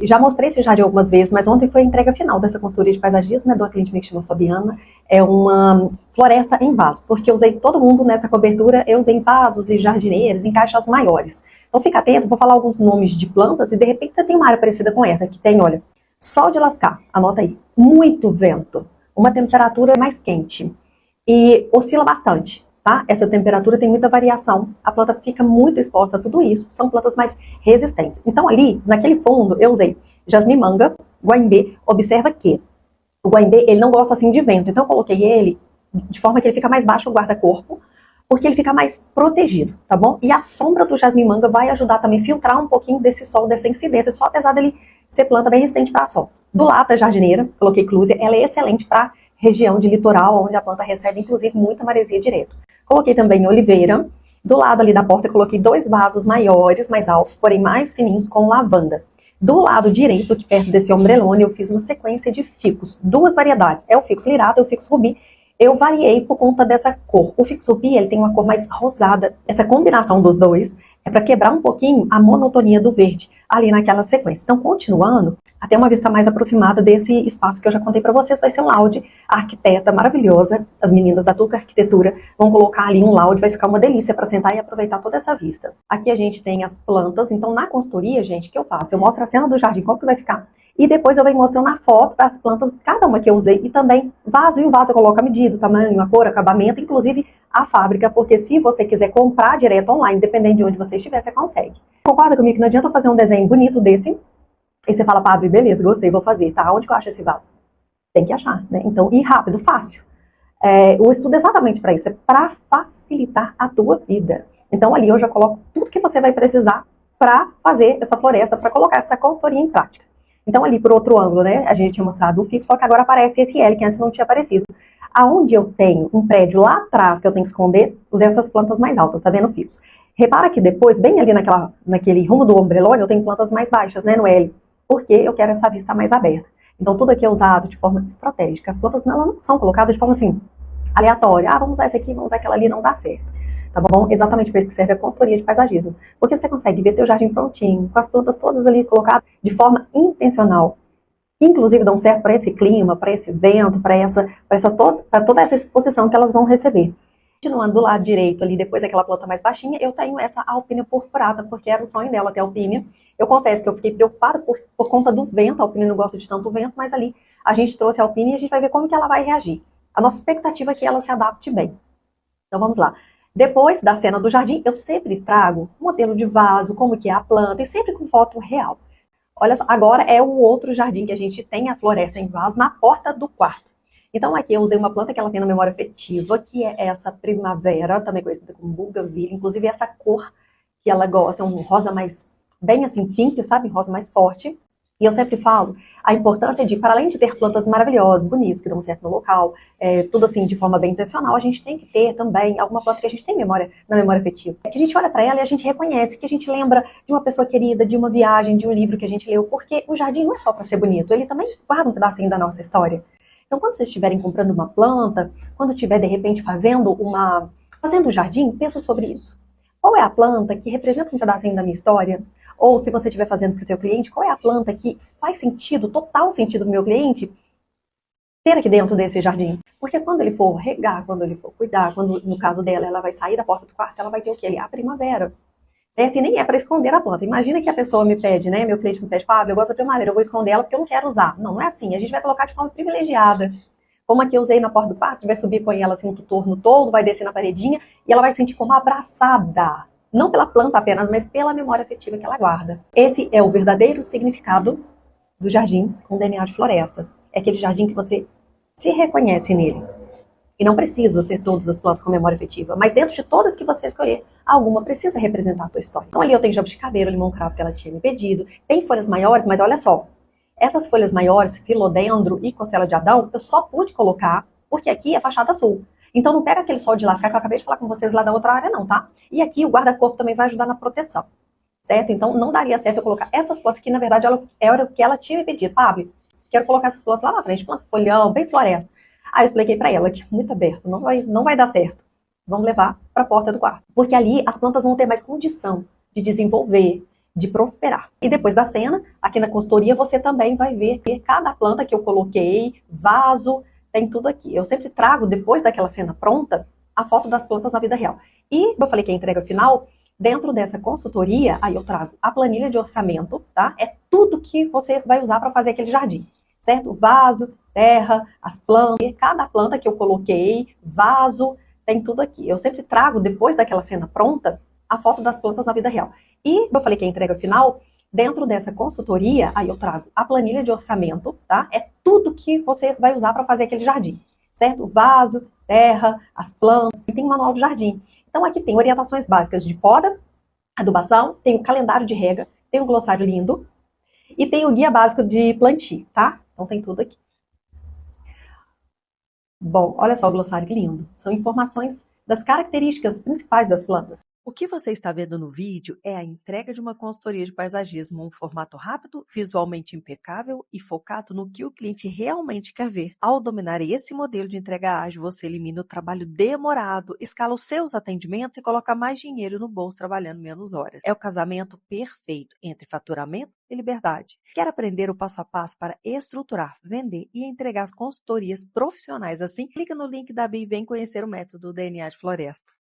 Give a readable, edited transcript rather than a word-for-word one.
Já mostrei esse jardim algumas vezes, mas ontem foi a entrega final dessa consultoria de paisagismo, de uma cliente minha que chama Fabiana. É uma floresta em vaso, porque eu usei todo mundo nessa cobertura, eu usei em vasos e jardineiras, em caixas maiores. Então fica atento, vou falar alguns nomes de plantas e de repente você tem uma área parecida com essa, que tem, olha, sol de lascar, anota aí, muito vento, uma temperatura mais quente e oscila bastante. Tá? Essa temperatura tem muita variação, a planta fica muito exposta a tudo isso, são plantas mais resistentes. Então ali, naquele fundo, eu usei jasmim-manga, guaimbê. Observa que o guaimbê, ele não gosta assim de vento, então eu coloquei ele de forma que ele fica mais baixo no guarda-corpo, porque ele fica mais protegido, tá bom? E a sombra do jasmim-manga vai ajudar também a filtrar um pouquinho desse sol, dessa incidência, só apesar dele ser planta bem resistente para sol. Do lado da jardineira, coloquei clúzia, ela é excelente para região de litoral, onde a planta recebe, inclusive, muita maresia direto. Coloquei também oliveira. Do lado ali da porta, eu coloquei 2 vasos maiores, mais altos, porém mais fininhos, com lavanda. Do lado direito, aqui perto desse ombrelone, eu fiz uma sequência de ficus. 2 variedades. É o ficus lirata e o ficus rubi. Eu variei por conta dessa cor. O ficus rubi, ele tem uma cor mais rosada. Essa combinação dos dois é para quebrar um pouquinho a monotonia do verde ali naquela sequência. Então, continuando, até uma vista mais aproximada desse espaço que eu já contei para vocês, vai ser um laude, a arquiteta maravilhosa, as meninas da Tuca Arquitetura vão colocar ali um laude, vai ficar uma delícia para sentar e aproveitar toda essa vista. Aqui a gente tem as plantas, então na consultoria, gente, o que eu faço? Eu mostro a cena do jardim, como que vai ficar, e depois eu venho mostrando na foto das plantas, cada uma que eu usei, e também vaso, e o vaso eu coloco a medida, o tamanho, a cor, acabamento, inclusive a fábrica, porque se você quiser comprar direto online, dependendo de onde você estiver, você consegue. Concorda comigo que não adianta fazer um desenho bonito desse, e você fala, Pablo, beleza, gostei, vou fazer, tá? Onde que eu acho esse vaso? Tem que achar, né? Então, e rápido, fácil. O estudo é exatamente para isso, é para facilitar a tua vida. Então, ali eu já coloco tudo que você vai precisar para fazer essa floresta, para colocar essa consultoria em prática. Então, ali por outro ângulo, né? A gente tinha mostrado o fixo, só que agora aparece esse L, que antes não tinha aparecido. Aonde eu tenho um prédio lá atrás que eu tenho que esconder, usei essas plantas mais altas, tá vendo o fixo? Repara que depois, bem ali naquele rumo do ombrelone, eu tenho plantas mais baixas, né, no L, porque eu quero essa vista mais aberta. Então, tudo aqui é usado de forma estratégica. As plantas não são colocadas de forma assim, aleatória. Ah, vamos usar essa aqui, vamos usar aquela ali, não dá certo. Tá bom? Exatamente para isso que serve a consultoria de paisagismo. Porque você consegue ver teu jardim prontinho, com as plantas todas ali colocadas de forma intencional. Que inclusive dão certo para esse clima, para esse vento, para toda essa exposição que elas vão receber. Continuando do lado direito ali, depois daquela planta mais baixinha, eu tenho essa alpínia purpurata, porque era o sonho dela ter alpínia. Eu confesso que eu fiquei preocupada por conta do vento, a alpínia não gosta de tanto vento, mas ali a gente trouxe a alpínia e a gente vai ver como que ela vai reagir. A nossa expectativa é que ela se adapte bem. Então vamos lá. Depois da cena do jardim, eu sempre trago modelo de vaso, como que é a planta, e sempre com foto real. Olha só, agora é o outro jardim que a gente tem, a floresta em vaso, na porta do quarto. Então aqui eu usei uma planta que ela tem na memória afetiva, que é essa primavera, também conhecida como bougainville, inclusive essa cor que ela gosta, é um rosa mais, bem assim, pink, sabe? Rosa mais forte. E eu sempre falo a importância de, para além de ter plantas maravilhosas, bonitas, que dão certo no local, tudo assim de forma bem intencional, a gente tem que ter também alguma planta que a gente tem na memória afetiva. Que a gente olha para ela e a gente reconhece, que a gente lembra de uma pessoa querida, de uma viagem, de um livro que a gente leu, porque o jardim não é só para ser bonito, ele também guarda um pedacinho da nossa história. Então, quando vocês estiverem comprando uma planta, quando estiver, de repente, fazendo um jardim, pensa sobre isso. Qual é a planta que representa um pedacinho da minha história? Ou se você estiver fazendo para o seu cliente, qual é a planta que faz sentido, total sentido do meu cliente, ter aqui dentro desse jardim? Porque quando ele for regar, quando ele for cuidar, quando, no caso dela, ela vai sair da porta do quarto, ela vai ter o quê? Ali, a primavera. Certo? E nem é para esconder a planta. Imagina que a pessoa me pede, né? Meu cliente me pede, Pablo, eu gosto da primavera, eu vou esconder ela porque eu não quero usar. Não, não é assim. A gente vai colocar de forma privilegiada. Como aqui eu usei na porta do quarto, vai subir com ela assim um torno todo, vai descer na paredinha e ela vai sentir como abraçada. Não pela planta apenas, mas pela memória afetiva que ela guarda. Esse é o verdadeiro significado do jardim com DNA de floresta. É aquele jardim que você se reconhece nele. E não precisa ser todas as plantas com memória afetiva, mas dentro de todas que você escolher, alguma precisa representar a tua história. Então ali eu tenho jabuticabeira, limão-cravo que ela tinha me pedido, tem folhas maiores, mas olha só, essas folhas maiores, filodendro e costela de Adão, eu só pude colocar porque aqui é fachada sul. Então não pega aquele sol de lascar que eu acabei de falar com vocês lá da outra área não, tá? E aqui o guarda-corpo também vai ajudar na proteção, certo? Então não daria certo eu colocar essas plantas que na verdade era o que ela tinha me pedido. Pablo, quero colocar essas plantas lá na frente, planta folhão, bem floresta. Aí eu expliquei pra ela que muito aberto, não vai dar certo. Vamos levar para a porta do quarto. Porque ali as plantas vão ter mais condição de desenvolver, de prosperar. E depois da cena, aqui na consultoria, você também vai ver cada planta que eu coloquei, vaso, tem tudo aqui. Eu sempre trago, depois daquela cena pronta, a foto das plantas na vida real. E, eu falei que é a entrega final, dentro dessa consultoria, aí eu trago a planilha de orçamento, tá? É tudo que você vai usar para fazer aquele jardim, certo? Vaso, terra, as plantas, cada planta que eu coloquei, vaso, tem tudo aqui. Eu sempre trago, depois daquela cena pronta, a foto das plantas na vida real. E eu falei que é a entrega final, dentro dessa consultoria, aí eu trago a planilha de orçamento, tá? É tudo que você vai usar para fazer aquele jardim, certo? Vaso, terra, as plantas, e tem um manual do jardim. Então aqui tem orientações básicas de poda, adubação, tem o calendário de rega, tem um glossário lindo e tem o guia básico de plantio, tá? Então tem tudo aqui. Bom, olha só o glossário que lindo. São informações das características principais das plantas. O que você está vendo no vídeo é a entrega de uma consultoria de paisagismo, um formato rápido, visualmente impecável e focado no que o cliente realmente quer ver. Ao dominar esse modelo de entrega ágil, você elimina o trabalho demorado, escala os seus atendimentos e coloca mais dinheiro no bolso trabalhando menos horas. É o casamento perfeito entre faturamento e liberdade. Quer aprender o passo a passo para estruturar, vender e entregar as consultorias profissionais assim? Clica no link da bio e vem conhecer o método DNA de Floresta.